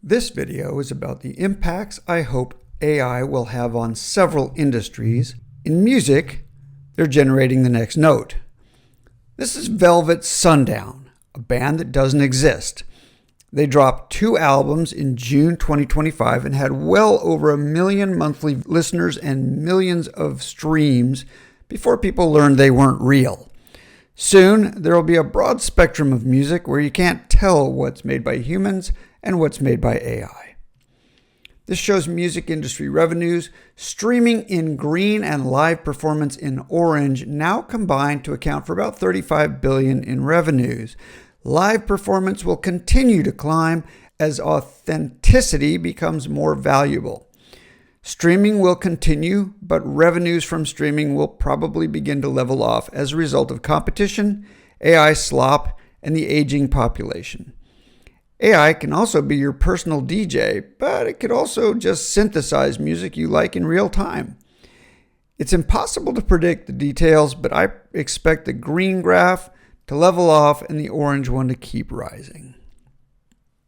This video is about the impacts I hope AI will have on several industries. In music, they're generating the next note. This is Velvet Sundown, a band that doesn't exist. They dropped 2 albums in June 2025 and had well over 1 million monthly listeners and millions of streams before people learned they weren't real. Soon, there will be a broad spectrum of music where you can't tell what's made by humans and what's made by AI. This shows music industry revenues, streaming in green and live performance in orange now combine to account for about $35 billion in revenues. Live performance will continue to climb as authenticity becomes more valuable. Streaming will continue, but revenues from streaming will probably begin to level off as a result of competition, AI slop, and the aging population. AI can also be your personal DJ, but it could also just synthesize music you like in real time. It's impossible to predict the details, but I expect the green graph to level off and the orange one to keep rising.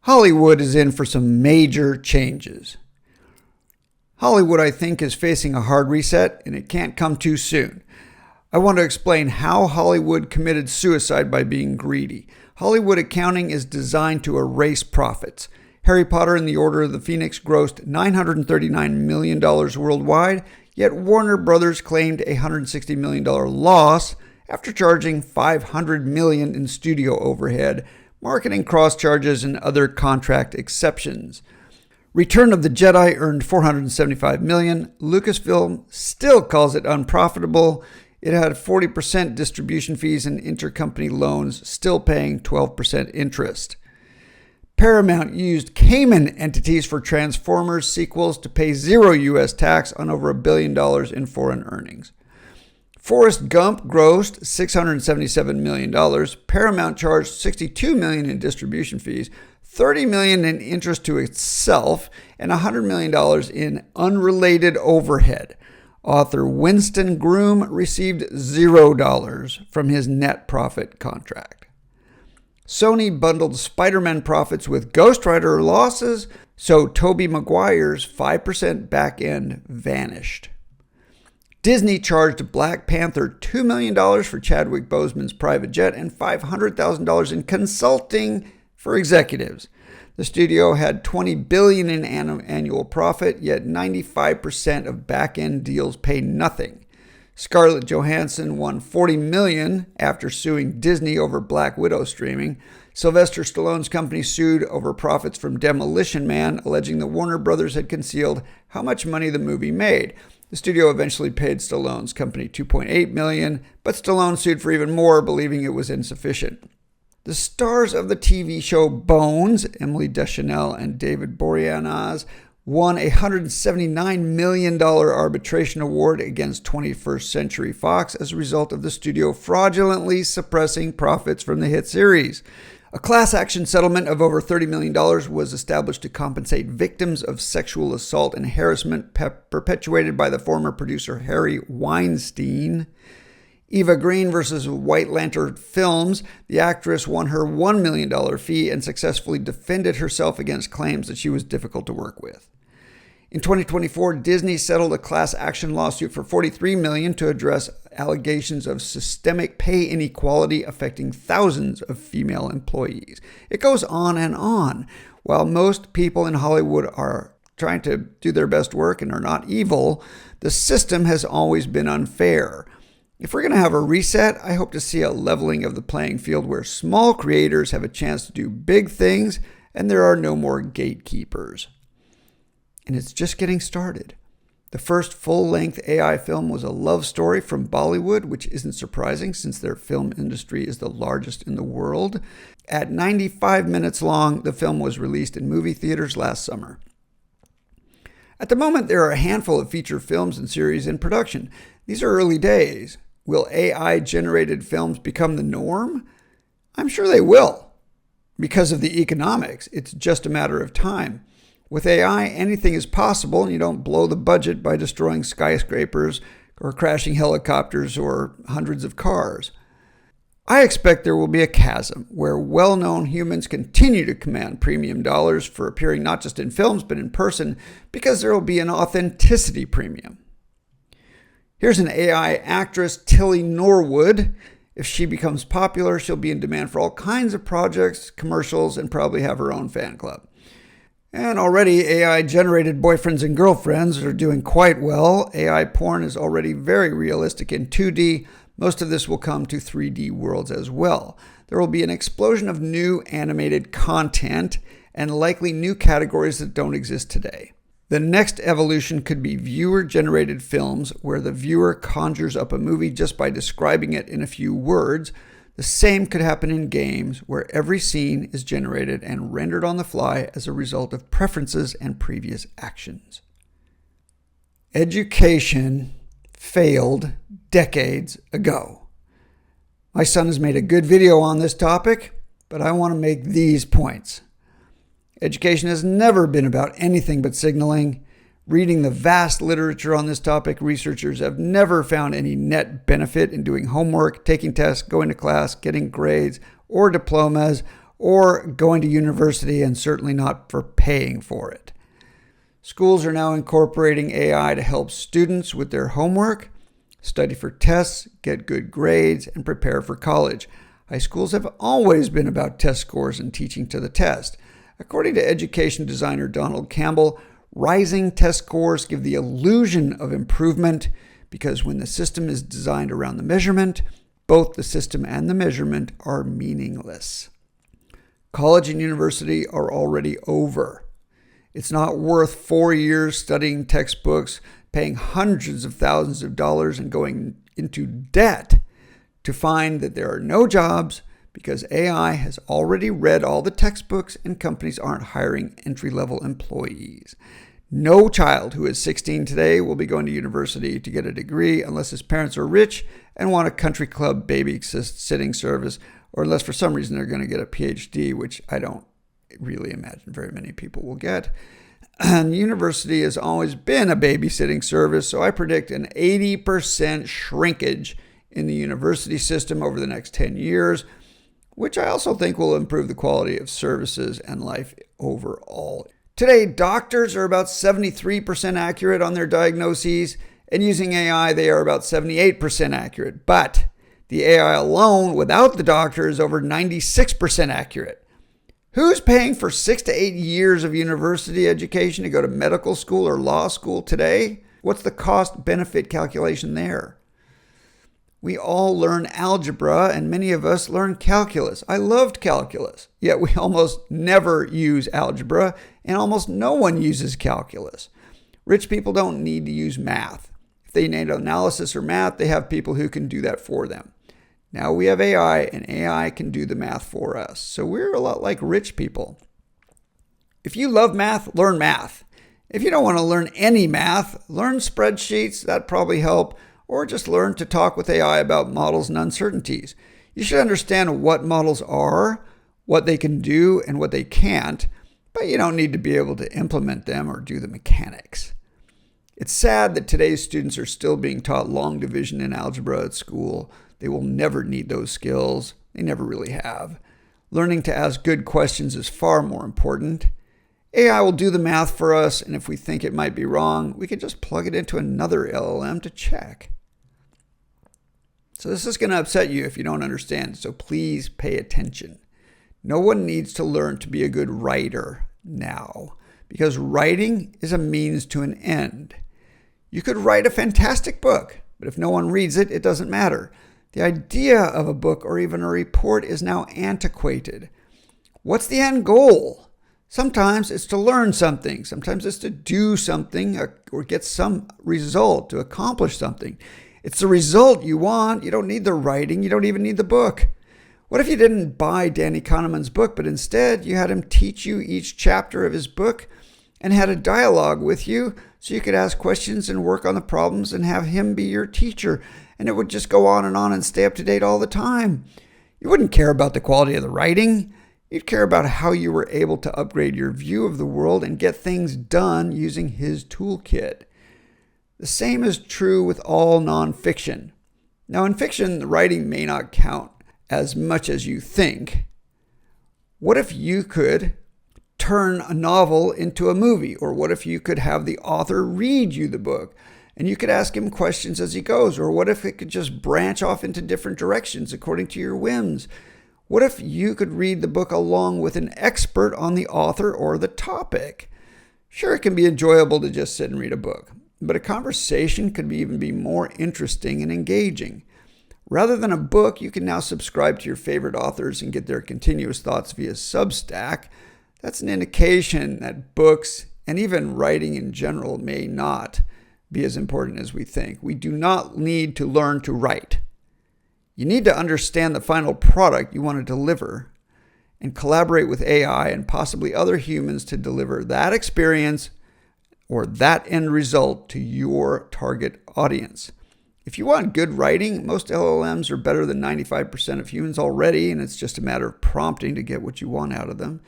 Hollywood is in for some major changes. Hollywood, I think, is facing a hard reset, and it can't come too soon. I want to explain how Hollywood committed suicide by being greedy. Hollywood accounting is designed to erase profits. Harry Potter and the Order of the Phoenix grossed $939 million worldwide, yet Warner Brothers claimed a $160 million loss after charging $500 million in studio overhead, marketing cross-charges, and other contract exceptions. Return of the Jedi earned $475 million. Lucasfilm still calls it unprofitable. It had 40% distribution fees and intercompany loans, still paying 12% interest. Paramount used Cayman entities for Transformers sequels to pay $0 U.S. tax on over $1 billion in foreign earnings. Forrest Gump grossed $677 million. Paramount charged $62 million in distribution fees, $30 million in interest to itself, and $100 million in unrelated overhead. Author Winston Groom received $0 from his net profit contract. Sony bundled Spider-Man profits with Ghost Rider losses, so Tobey Maguire's 5% back end vanished. Disney charged Black Panther $2 million for Chadwick Boseman's private jet and $500,000 in consulting for executives. The studio had $20 billion in annual profit, yet 95% of back-end deals pay nothing. Scarlett Johansson won $40 million after suing Disney over Black Widow streaming. Sylvester Stallone's company sued over profits from Demolition Man, alleging that Warner Brothers had concealed how much money the movie made. The studio eventually paid Stallone's company $2.8 million, but Stallone sued for even more, believing it was insufficient. The stars of the TV show Bones, Emily Deschanel and David Boreanaz, won a $179 million arbitration award against 21st Century Fox as a result of the studio fraudulently suppressing profits from the hit series. A class action settlement of over $30 million was established to compensate victims of sexual assault and harassment perpetuated by the former producer Harry Weinstein. Eva Green versus White Lantern Films, the actress won her $1 million fee and successfully defended herself against claims that she was difficult to work with. In 2024, Disney settled a class action lawsuit for $43 million to address allegations of systemic pay inequality affecting thousands of female employees. It goes on and on. While most people in Hollywood are trying to do their best work and are not evil, the system has always been unfair. If we're going to have a reset, I hope to see a leveling of the playing field where small creators have a chance to do big things and there are no more gatekeepers. And it's just getting started. The first full-length AI film was a love story from Bollywood, which isn't surprising since their film industry is the largest in the world. At 95 minutes long, the film was released in movie theaters last summer. At the moment, there are a handful of feature films and series in production. These are early days. Will AI-generated films become the norm? I'm sure they will. Because of the economics, it's just a matter of time. With AI, anything is possible, and you don't blow the budget by destroying skyscrapers or crashing helicopters or hundreds of cars. I expect there will be a chasm where well-known humans continue to command premium dollars for appearing not just in films but in person because there will be an authenticity premium. Here's an AI actress, Tilly Norwood. If she becomes popular, she'll be in demand for all kinds of projects, commercials, and probably have her own fan club. And already AI-generated boyfriends and girlfriends are doing quite well. AI porn is already very realistic in 2D. Most of this will come to 3D worlds as well. There will be an explosion of new animated content and likely new categories that don't exist today. The next evolution could be viewer-generated films where the viewer conjures up a movie just by describing it in a few words. The same could happen in games where every scene is generated and rendered on the fly as a result of preferences and previous actions. Education failed decades ago. My son has made a good video on this topic, but I want to make these points. Education has never been about anything but signaling. Reading the vast literature on this topic, researchers have never found any net benefit in doing homework, taking tests, going to class, getting grades or diplomas, or going to university, and certainly not for paying for it. Schools are now incorporating AI to help students with their homework, study for tests, get good grades, and prepare for college. High schools have always been about test scores and teaching to the test. According to education designer Donald Campbell, rising test scores give the illusion of improvement because when the system is designed around the measurement, both the system and the measurement are meaningless. College and university are already over. It's not worth 4 years studying textbooks, paying hundreds of thousands of dollars, and going into debt to find that there are no jobs because AI has already read all the textbooks and companies aren't hiring entry-level employees. No child who is 16 today will be going to university to get a degree unless his parents are rich and want a country club babysitting service, or unless for some reason they're going to get a PhD, which I don't really imagine very many people will get. And university has always been a babysitting service, so I predict an 80% shrinkage in the university system over the next 10 years, which I also think will improve the quality of services and life overall. Today, doctors are about 73% accurate on their diagnoses, and using AI, they are about 78% accurate. But the AI alone, without the doctor, is over 96% accurate. Who's paying for 6 to 8 years of university education to go to medical school or law school today? What's the cost-benefit calculation there? We all learn algebra, and many of us learn calculus. I loved calculus, yet we almost never use algebra, and almost no one uses calculus. Rich people don't need to use math. If they need analysis or math, they have people who can do that for them. Now we have AI, and AI can do the math for us. So we're a lot like rich people. If you love math, learn math. If you don't want to learn any math, learn spreadsheets. That'd probably help. Or just learn to talk with AI about models and uncertainties. You should understand what models are, what they can do, and what they can't, but you don't need to be able to implement them or do the mechanics. It's sad that today's students are still being taught long division and algebra at school. They will never need those skills. They never really have. Learning to ask good questions is far more important. AI will do the math for us, and if we think it might be wrong, we can just plug it into another LLM to check. So this is going to upset you if you don't understand, so please pay attention. No one needs to learn to be a good writer now, because writing is a means to an end. You could write a fantastic book, but if no one reads it, it doesn't matter. The idea of a book or even a report is now antiquated. What's the end goal? Sometimes it's to learn something. Sometimes it's to do something or get some result, to accomplish something. It's the result you want. You don't need the writing. You don't even need the book. What if you didn't buy Danny Kahneman's book, but instead you had him teach you each chapter of his book and had a dialogue with you so you could ask questions and work on the problems and have him be your teacher, and it would just go on and stay up to date all the time? You wouldn't care about the quality of the writing. You'd care about how you were able to upgrade your view of the world and get things done using his toolkit. The same is true with all nonfiction. Now, in fiction, the writing may not count as much as you think. What if you could turn a novel into a movie? Or what if you could have the author read you the book and you could ask him questions as he goes? Or what if it could just branch off into different directions according to your whims? What if you could read the book along with an expert on the author or the topic? Sure, it can be enjoyable to just sit and read a book, but a conversation could even be more interesting and engaging. Rather than a book, you can now subscribe to your favorite authors and get their continuous thoughts via Substack. That's an indication that books and even writing in general may not be as important as we think. We do not need to learn to write. You need to understand the final product you want to deliver and collaborate with AI and possibly other humans to deliver that experience or that end result to your target audience. If you want good writing, most LLMs are better than 95% of humans already, and it's just a matter of prompting to get what you want out of them.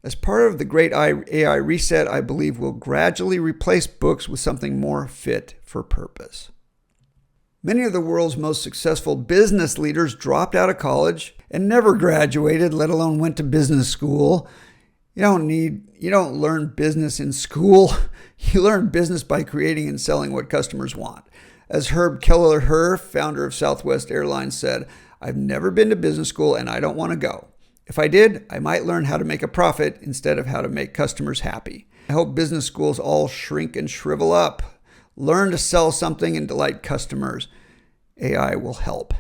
As part of the great AI reset, I believe we'll gradually replace books with something more fit for purpose. Many of the world's most successful business leaders dropped out of college and never graduated, let alone went to business school. You don't learn business in school. You learn business by creating and selling what customers want. As Herb Kelleher, founder of Southwest Airlines, said, "I've never been to business school and I don't want to go. If I did, I might learn how to make a profit instead of how to make customers happy." I hope business schools all shrink and shrivel up. Learn to sell something and delight customers. AI will help.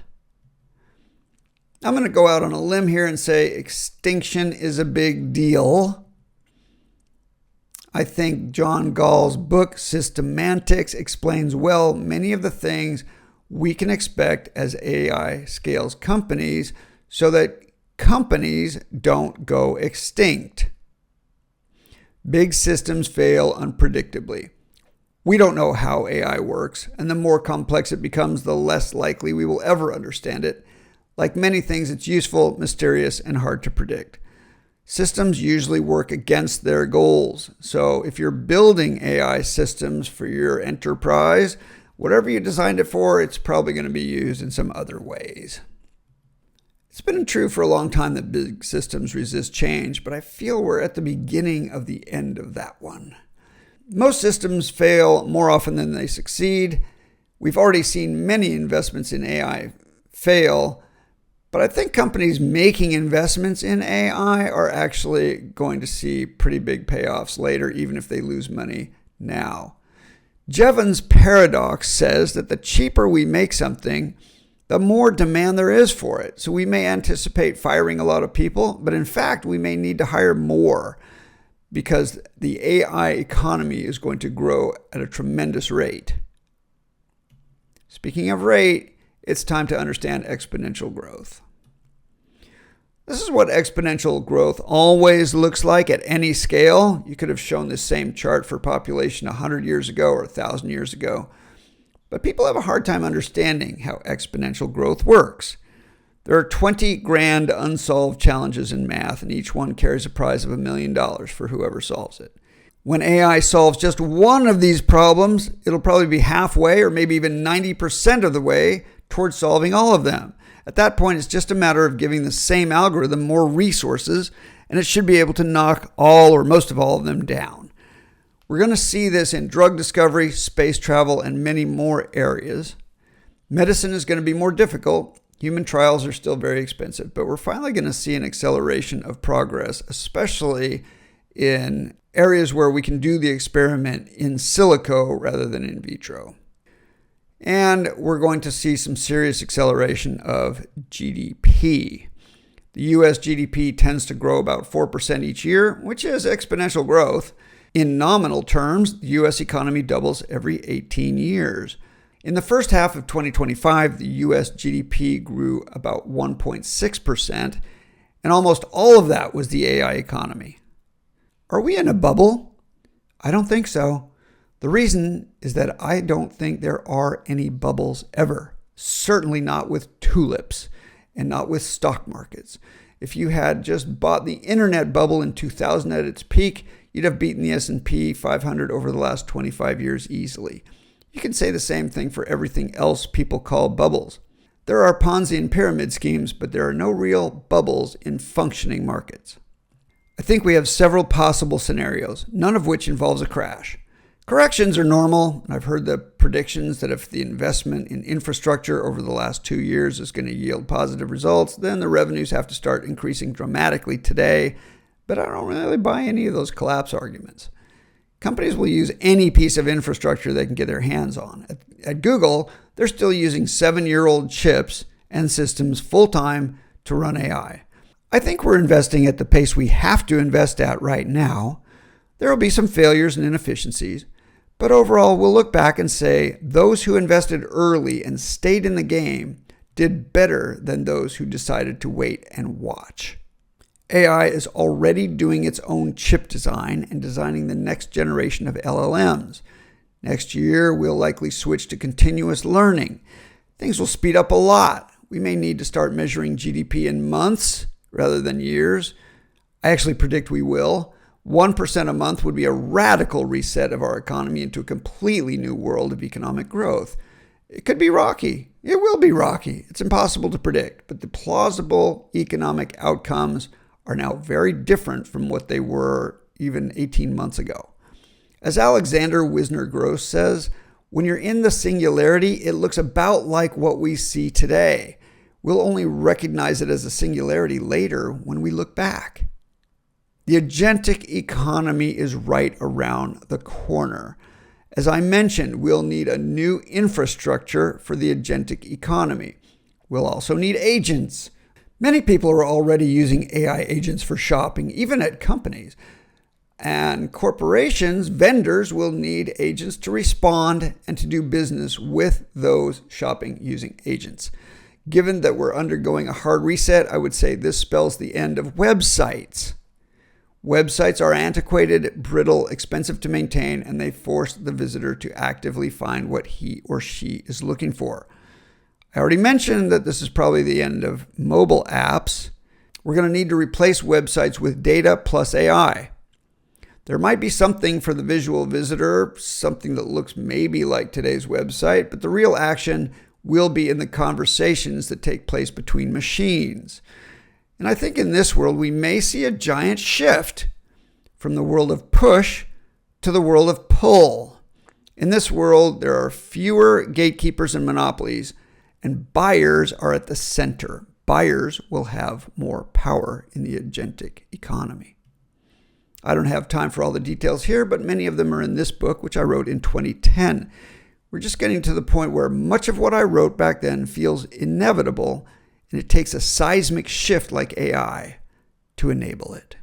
I'm going to go out on a limb here and say extinction is a big deal. I think John Gall's book, Systemantics, explains well many of the things we can expect as AI scales companies so that companies don't go extinct. Big systems fail unpredictably. We don't know how AI works, and the more complex it becomes, the less likely we will ever understand it. Like many things, it's useful, mysterious, and hard to predict. Systems usually work against their goals. So if you're building AI systems for your enterprise, whatever you designed it for, it's probably going to be used in some other ways. It's been true for a long time that big systems resist change, but I feel we're at the beginning of the end of that one. Most systems fail more often than they succeed. We've already seen many investments in AI fail, but I think companies making investments in AI are actually going to see pretty big payoffs later, even if they lose money now. Jevons paradox says that the cheaper we make something, the more demand there is for it. So we may anticipate firing a lot of people, but in fact, we may need to hire more because the AI economy is going to grow at a tremendous rate. Speaking of rate, it's time to understand exponential growth. This is what exponential growth always looks like at any scale. You could have shown this same chart for population 100 years ago or 1,000 years ago. But people have a hard time understanding how exponential growth works. There are 20 grand unsolved challenges in math, and each one carries a prize of $1 million for whoever solves it. When AI solves just one of these problems, it'll probably be halfway or maybe even 90% of the way towards solving all of them. At that point, it's just a matter of giving the same algorithm more resources, and it should be able to knock all or most of all of them down. We're going to see this in drug discovery, space travel, and many more areas. Medicine is going to be more difficult. Human trials are still very expensive, but we're finally going to see an acceleration of progress, especially in areas where we can do the experiment in silico rather than in vitro. And we're going to see some serious acceleration of GDP. The US GDP tends to grow about 4% each year, which is exponential growth. In nominal terms, the US economy doubles every 18 years. In the first half of 2025, the US GDP grew about 1.6%, and almost all of that was the AI economy. Are we in a bubble? I don't think so. The reason is that I don't think there are any bubbles ever. Certainly not with tulips and not with stock markets. If you had just bought the internet bubble in 2000 at its peak, you'd have beaten the S&P 500 over the last 25 years easily. You can say the same thing for everything else people call bubbles. There are Ponzi and pyramid schemes, but there are no real bubbles in functioning markets. I think we have several possible scenarios, none of which involves a crash. Corrections are normal, and I've heard the predictions that if the investment in infrastructure over the last 2 years is going to yield positive results, then the revenues have to start increasing dramatically today, but I don't really buy any of those collapse arguments. Companies will use any piece of infrastructure they can get their hands on. At Google, they're still using 7-year-old chips and systems full-time to run AI. I think we're investing at the pace we have to invest at right now. There will be some failures and inefficiencies, but overall we'll look back and say those who invested early and stayed in the game did better than those who decided to wait and watch. AI is already doing its own chip design and designing the next generation of LLMs. Next year, we'll likely switch to continuous learning. Things will speed up a lot. We may need to start measuring GDP in months rather than years. I actually predict we will. 1% a month would be a radical reset of our economy into a completely new world of economic growth. It could be rocky. It will be rocky. It's impossible to predict, but the plausible economic outcomes are now very different from what they were even 18 months ago. As Alexander Wisner-Gross says, when you're in the singularity, it looks about like what we see today. We'll only recognize it as a singularity later when we look back. The agentic economy is right around the corner. As I mentioned, we'll need a new infrastructure for the agentic economy. We'll also need agents. Many people are already using AI agents for shopping, even at companies. And corporations, vendors, will need agents to respond and to do business with those shopping using agents. Given that we're undergoing a hard reset, I would say this spells the end of websites. Websites are antiquated, brittle, expensive to maintain, and they force the visitor to actively find what he or she is looking for. I already mentioned that this is probably the end of mobile apps. We're going to need to replace websites with data plus AI. There might be something for the visual visitor, something that looks maybe like today's website, but the real action will be in the conversations that take place between machines. And I think in this world, we may see a giant shift from the world of push to the world of pull. In this world, there are fewer gatekeepers and monopolies, and buyers are at the center. Buyers will have more power in the agentic economy. I don't have time for all the details here, but many of them are in this book, which I wrote in 2010. We're just getting to the point where much of what I wrote back then feels inevitable, and it takes a seismic shift like AI to enable it.